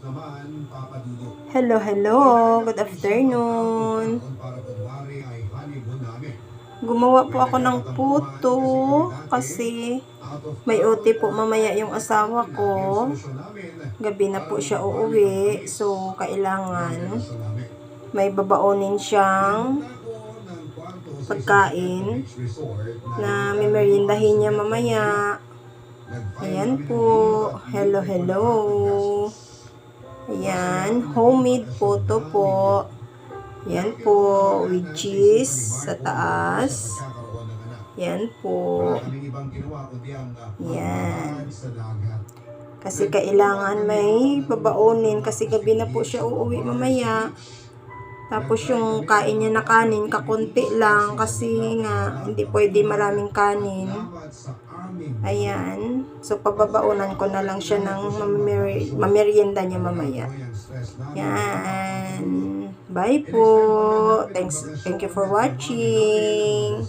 Hello, hello. Good afternoon. Gumawa po ako ng puto kasi may OT po mamaya yung asawa ko. Gabi na po siya uuwi. So, kailangan may babaonin siyang pagkain na mimeriendahin niya mamaya. Ayan po. Hello, hello. Ayan. Homemade puto po. Ayan po. With cheese sa taas. Ayan po. Ayan. Kasi kailangan may babaonin kasi gabi na po siya uuwi mamaya. Tapos yung kain niya na kanin, kakunti lang kasi nga hindi pwede maraming kanin. Ayan. So, pababaonan ko na lang siya ng mamerienda niya mamaya. Ayan. Bye po. Thank you for watching.